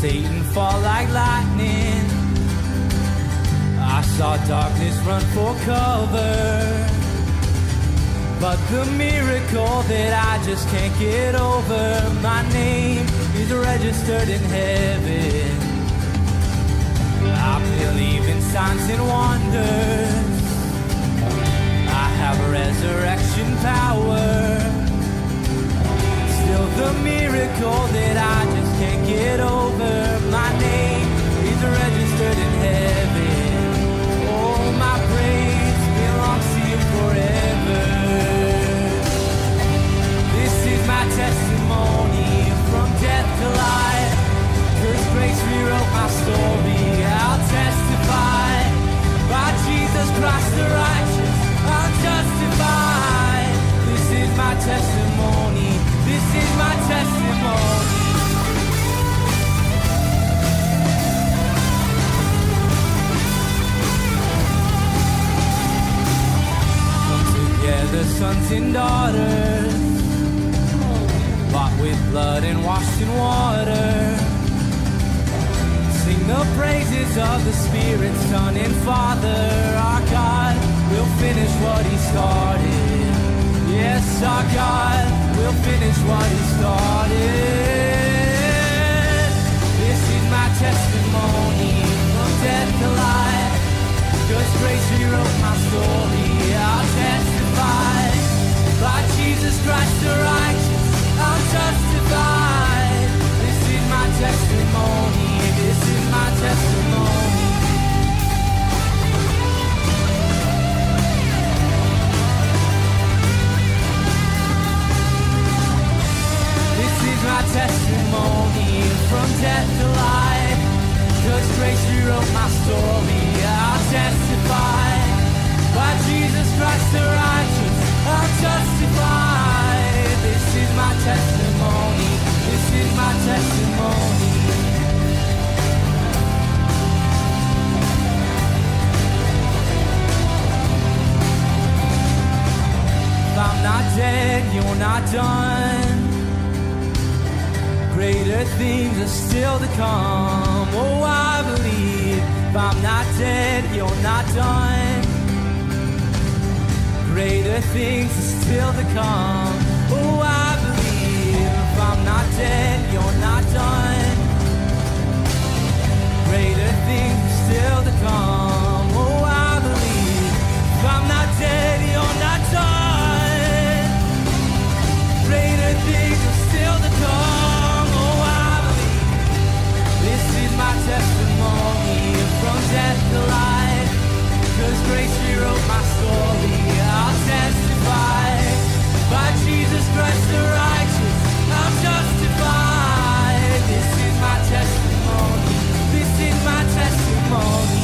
Satan fall like lightning. I saw darkness run for cover. But the miracle that I just can't get over, my name is registered in heaven. I believe in signs and wonders. I have resurrection power. Still the miracle that I just can't get over, my name is registered in heaven. Oh, my praise belongs to you forever. This is my testimony from death to life. 'Cause grace rewrote my story. I'll testify by Jesus Christ the righteous. I'll justify. This is my testimony. This is my testimony. Come together, sons and daughters, bought with blood and washed in water. Sing the praises of the Spirit, Son and Father. Our God will finish what He started. Yes, our God will finish what He started. This is my testimony from death to life. 'Cause grace rewrote my story. I'll testify by Jesus Christ the righteous. I'll justify. This is my testimony. This is my testimony. This is my testimony from death to life. 'Cause grace rewrote my story. I'll testify by Jesus Christ the righteous. I'll justify. This is my testimony. This is my testimony. If I'm not dead, you're not done. Greater things are still to come. Oh, I believe. If I'm not dead, you're not done. Greater things are still to come. Oh, I believe. If I'm not dead, you're not done. Greater things are still to come. Oh, I believe. If I'm not dead, you're not done. Greater things are still to come. Oh, I believe. This is my testimony from death to life. 'Cause grace rewrote my story. I'll testify by Jesus Christ the righteous. I'll justify. This is my testimony. This is my testimony.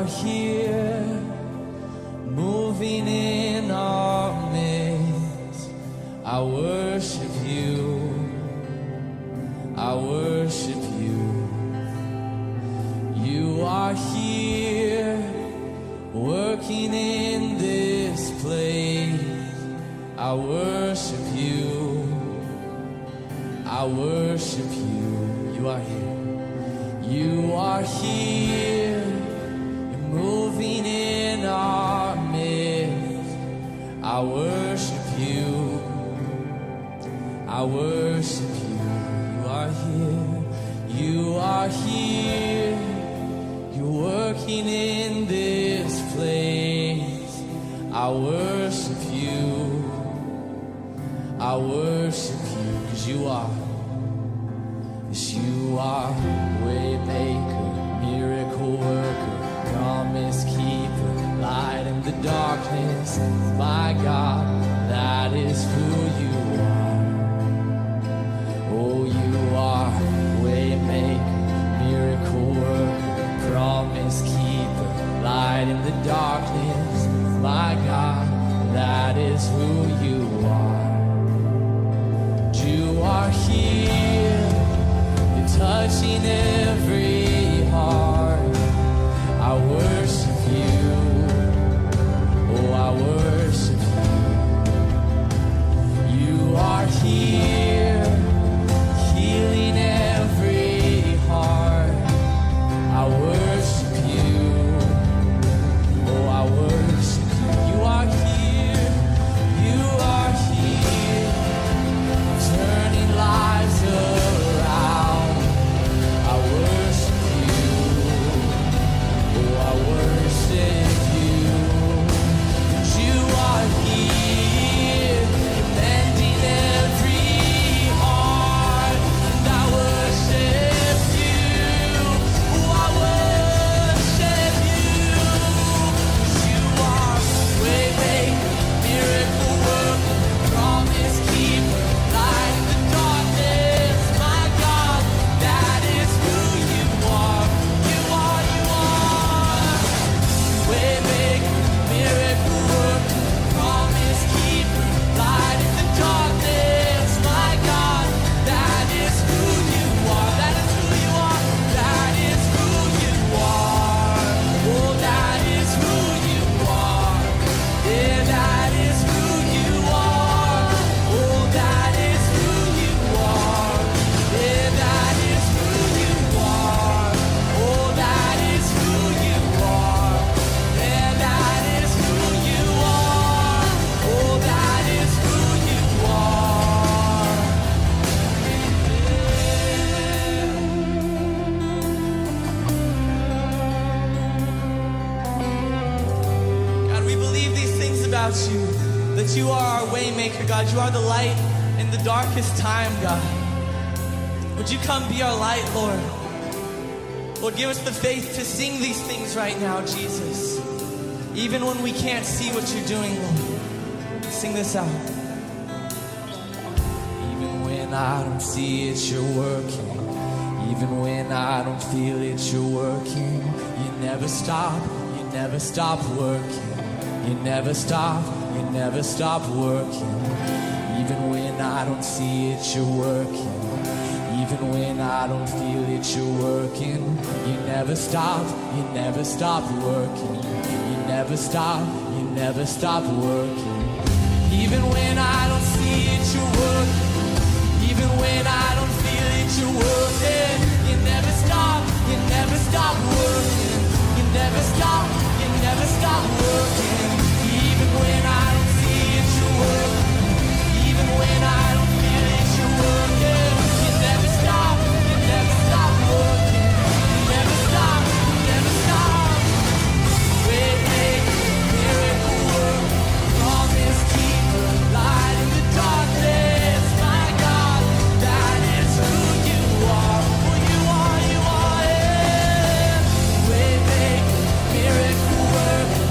here, moving in our midst. I worship you, I worship you. You are here, working in this place. I worship you, I worship you. You are here. You are here, you're moving in our midst. I worship you, I worship you. You are here, you are here, you're working in this place. I worship you, I worship you, 'cause you are. Yes, you are way maker, miracle worker, promise keeper, light in the darkness. My God, that is who you are. Oh, you are way maker, miracle worker, promise keeper, light in the darkness. My God, that is who you are. You are here, touching every heart. I worship you, oh, I worship you. You are here, healing every heart. I worship you, oh, I worship you. You are here, you are here, turning lives around. I worship you, oh, I worship you. You are here, mending every heart. And I worship you, oh, I worship you. You are way maker, miracle worker, promise keeper, light in the darkness. My God, that is who you are. You are, you are. Way maker, miracle worker, promise keeper, light in the darkness. My God, that is who you are. That is who you are. That is who you are. Oh, that is who you are. Yeah, that is who you are. Oh, that is who you are. Yeah, that is who you are. Oh, that is who you are. Yeah, that is who you are. Oh, that is who you are. God, we believe these things about you, that you are our way maker, God. You are the light in the darkest time, God. Would you come be our light, Lord? Lord, give us the faith to sing these things right now, Jesus. Even when we can't see what you're doing, Lord. Sing this out. Even when I don't see it, you're working. Even when I don't feel it, you're working. You never stop working. You never stop working. Even when I don't see it, you're working. Even when I don't feel it, you're working. You never stop working. You never stop working. Even when I don't see it, you're working. Even when I don't feel it, you're working. You never stop working. You never stop working. Even when I don't see it, you're working. Even when I don't feel it, you're working. You never stop working. You never stop. Way maker, miracle worker, promise keeper, light in the darkness. My God, that is who you are. Oh, you are, yeah. Way maker, miracle worker,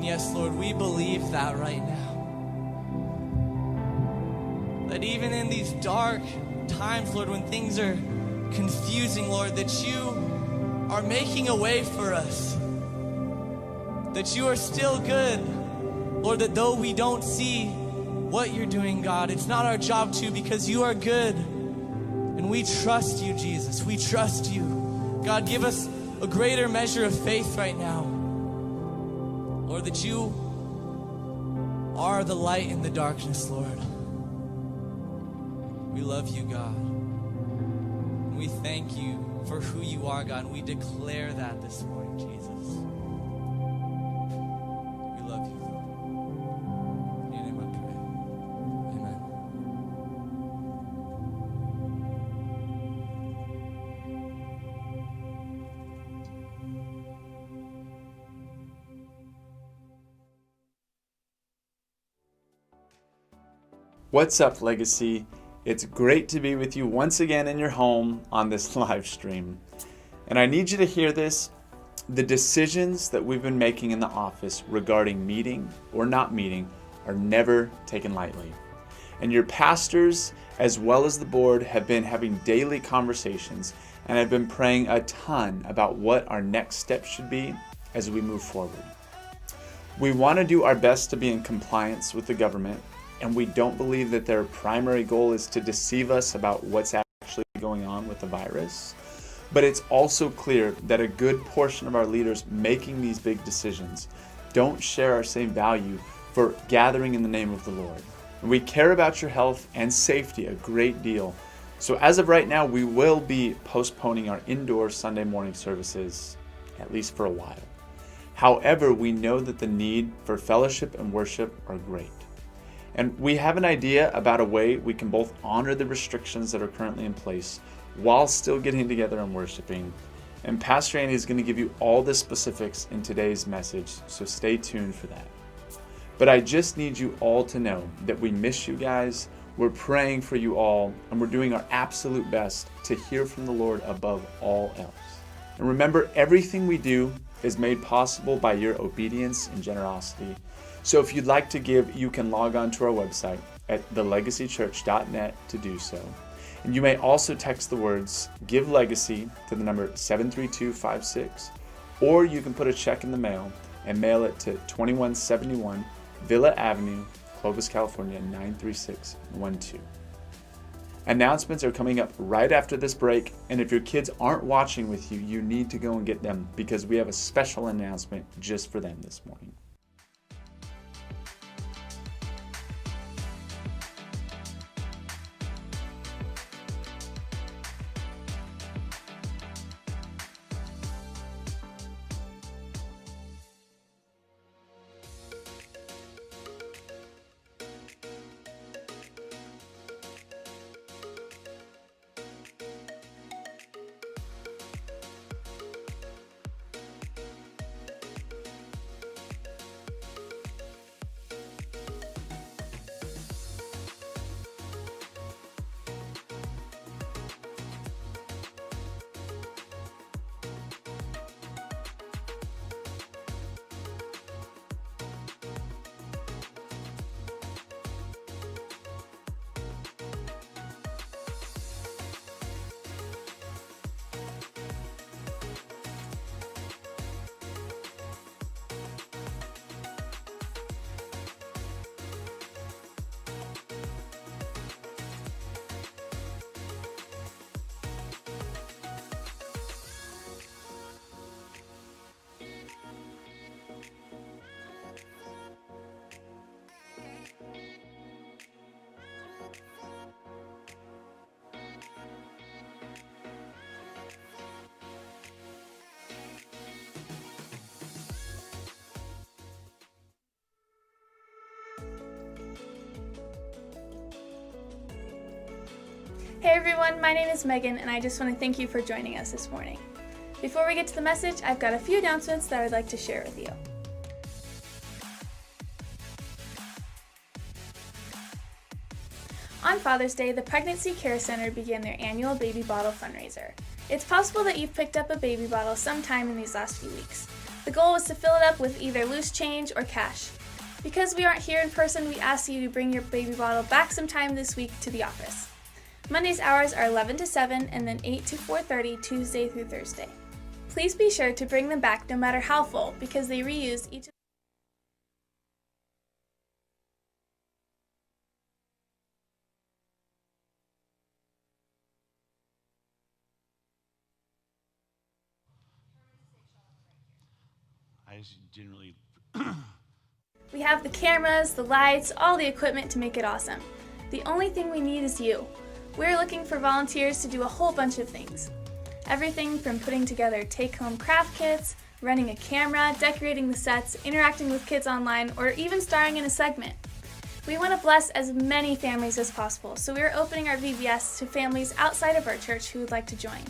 yes, Lord, we believe that right now. That even in these dark times, Lord, when things are confusing, Lord, that you are making a way for us. That you are still good. Lord, that though we don't see what you're doing, God, it's not our job to, because you are good. And we trust you, Jesus. We trust you. God, give us a greater measure of faith right now. Lord, that you are the light in the darkness, Lord. We love you, God. And we thank you for who you are, God. And we declare that this morning, Jesus. We love you, Lord. In your name I pray. Amen. What's up, Legacy? It's great to be with you once again in your home on this live stream. And I need you to hear this. The decisions that we've been making in the office regarding meeting or not meeting are never taken lightly. And your pastors, as well as the board, have been having daily conversations and have been praying a ton about what our next steps should be as we move forward. We want to do our best to be in compliance with the government, and we don't believe that their primary goal is to deceive us about what's actually going on with the virus. But it's also clear that a good portion of our leaders making these big decisions don't share our same value for gathering in the name of the Lord. And we care about your health and safety a great deal. So as of right now, we will be postponing our indoor Sunday morning services, at least for a while. However, we know that the need for fellowship and worship are great. And we have an idea about a way we can both honor the restrictions that are currently in place while still getting together and worshiping. And Pastor Andy is going to give you all the specifics in today's message, so stay tuned for that. But I just need you all to know that we miss you guys, we're praying for you all, and we're doing our absolute best to hear from the Lord above all else. And remember, everything we do is made possible by your obedience and generosity. So if you'd like to give, you can log on to our website at thelegacychurch.net to do so. And you may also text the words "Give Legacy" to the number 73256, or you can put a check in the mail and mail it to 2171 Villa Avenue, Clovis, California 93612. Announcements are coming up right after this break, and if your kids aren't watching with you, you need to go and get them, because we have a special announcement just for them this morning. Hey everyone, my name is Megan, and I just want to thank you for joining us this morning. Before we get to the message, I've got a few announcements that I'd like to share with you. On Father's Day, the Pregnancy Care Center began their annual baby bottle fundraiser. It's possible that you've picked up a baby bottle sometime in these last few weeks. The goal was to fill it up with either loose change or cash. Because we aren't here in person, we ask you to bring your baby bottle back sometime this week to the office. Monday's hours are 11 to 7 and then 8 to 4:30 Tuesday through Thursday. Please be sure to bring them back no matter how full because they reuse each. I generally We have the cameras, the lights, all the equipment to make it awesome. The only thing we need is you. We're looking for volunteers to do a whole bunch of things. Everything from putting together take-home craft kits, running a camera, decorating the sets, interacting with kids online, or even starring in a segment. We want to bless as many families as possible, so we are opening our VBS to families outside of our church who would like to join.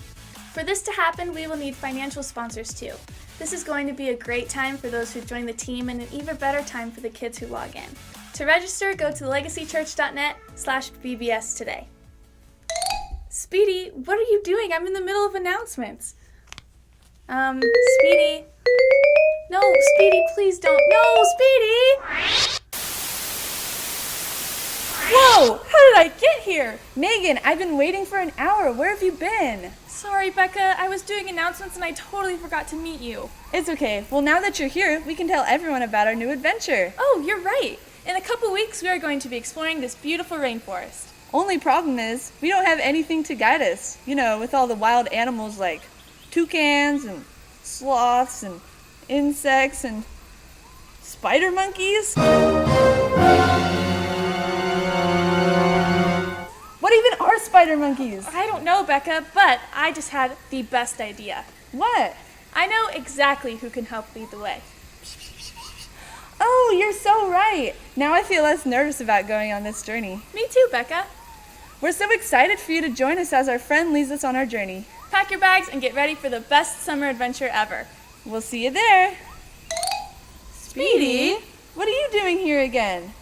For this to happen, we will need financial sponsors too. This is going to be a great time for those who join the team and an even better time for the kids who log in. To register, go to legacychurch.net/VBS today. Speedy, what are you doing? I'm in the middle of announcements. Speedy. No, Speedy, please don't. No, Speedy! Whoa! How did I get here? Megan, I've been waiting for an hour. Where have you been? Sorry, Becca. I was doing announcements and I totally forgot to meet you. It's okay. Well, now that you're here, we can tell everyone about our new adventure. Oh, you're right. In a couple weeks, we are going to be exploring this beautiful rainforest. Only problem is, we don't have anything to guide us. You know, with all the wild animals like toucans and sloths and insects and spider monkeys. What even are spider monkeys? I don't know, Becca, but I just had the best idea. What? I know exactly who can help lead the way. Oh, you're so right. Now I feel less nervous about going on this journey. Me too, Becca. We're so excited for you to join us as our friend leads us on our journey. Pack your bags and get ready for the best summer adventure ever. We'll see you there. Speedy? What are you doing here again?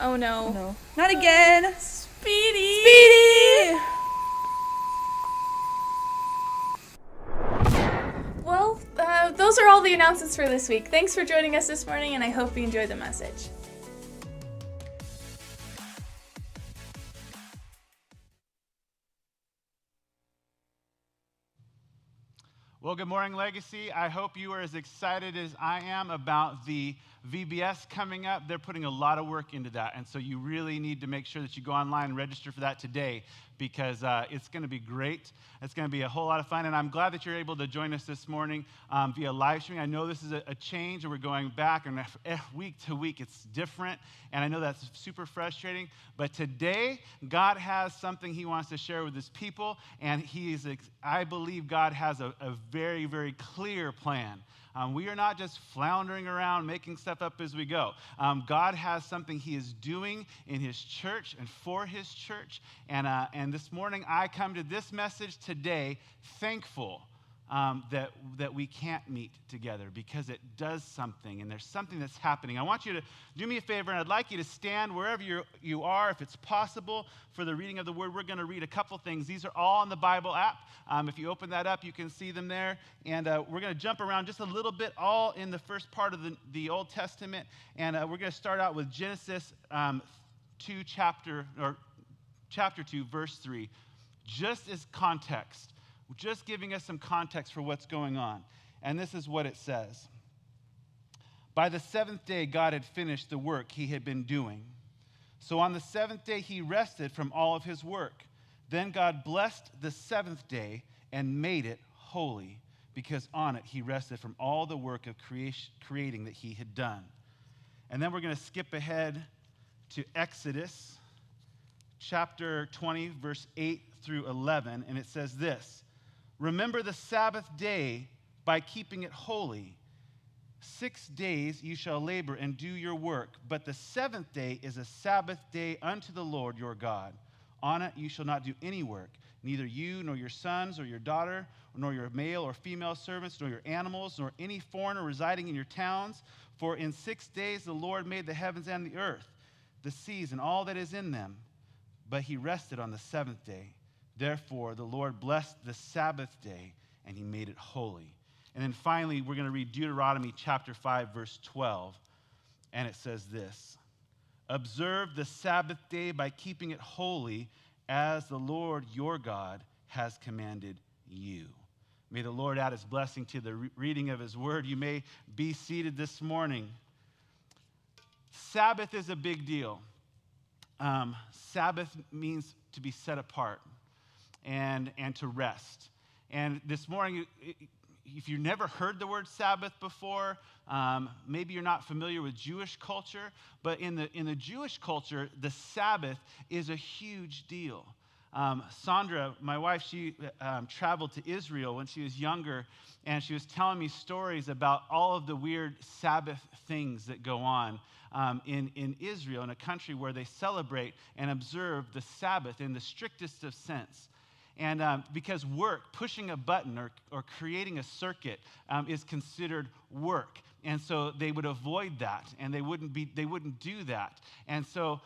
Oh no. No, not again. Speedy! Speedy! Well, those are all the announcements for this week. Thanks for joining us this morning, and I hope you enjoyed the message. Well, good morning, Legacy. I hope you are as excited as I am about the VBS coming up. They're putting a lot of work into that, and so you really need to make sure that you go online and register for that today because it's going to be great. It's going to be a whole lot of fun, and I'm glad that you're able to join us this morning via live streaming. I know this is a change, and we're going back, and week to week it's different, and I know that's super frustrating, but today God has something He wants to share with His people, and I believe God has a very, very clear plan. We are not just floundering around making stuff up as we go. God has something He is doing in His church and for His church. And this morning I come to this message today thankful that we can't meet together because it does something and there's something that's happening. I want you to do me a favor, and I'd like you to stand wherever you are, if it's possible, for the reading of the Word. We're going to read a couple things. These are all on the Bible app. If you open that up, you can see them there. And we're going to jump around just a little bit, all in the first part of the Old Testament. And we're going to start out with Genesis chapter 2, verse 3, just as context. Just giving us some context for what's going on. And this is what it says. By the seventh day, God had finished the work He had been doing. So on the seventh day, He rested from all of His work. Then God blessed the seventh day and made it holy, because on it He rested from all the work of creating that He had done. And then we're going to skip ahead to Exodus chapter 20, verse 8 through 11. And it says this. Remember the Sabbath day by keeping it holy. 6 days you shall labor and do your work, but the seventh day is a Sabbath day unto the Lord your God. On it you shall not do any work, neither you nor your sons or your daughter, nor your male or female servants, nor your animals, nor any foreigner residing in your towns. For in 6 days the Lord made the heavens and the earth, the seas and all that is in them, but He rested on the seventh day. Therefore, the Lord blessed the Sabbath day, and He made it holy. And then finally, we're going to read Deuteronomy chapter 5, verse 12. And it says this: observe the Sabbath day by keeping it holy, as the Lord your God has commanded you. May the Lord add his blessing to the reading of his word. You may be seated this morning. Sabbath is a big deal. Sabbath means to be set apart and to rest. And this morning, if you've never heard the word Sabbath before, maybe you're not familiar with Jewish culture, but in the Jewish culture, the Sabbath is a huge deal. Sandra, my wife, she traveled to Israel when she was younger, and she was telling me stories about all of the weird Sabbath things that go on in Israel, in a country where they celebrate and observe the Sabbath in the strictest of sense. And because work, pushing a button or creating a circuit is considered work. And so they would avoid that, and they wouldn't do that. And so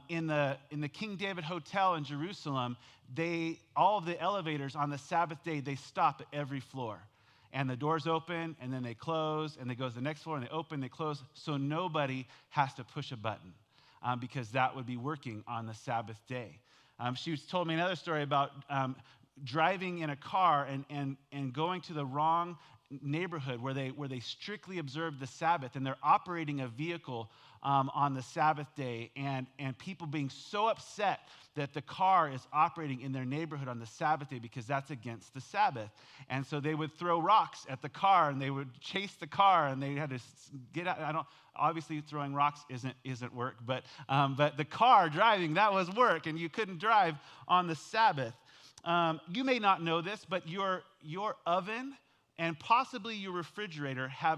in the King David Hotel in Jerusalem, all of the elevators on the Sabbath day, they stop at every floor. And the doors open, and then they close, and they go to the next floor, and they open, they close, so nobody has to push a button because that would be working on the Sabbath day. She told me another story about driving in a car and going to the wrong neighborhood where they strictly observe the Sabbath, and they're operating a vehicle on the Sabbath day, and people being so upset that the car is operating in their neighborhood on the Sabbath day because that's against the Sabbath. And so they would throw rocks at the car, and they would chase the car, and they had to get out. Obviously throwing rocks isn't work, but the car driving, that was work, and you couldn't drive on the Sabbath. You may not know this, but your oven and possibly your refrigerator have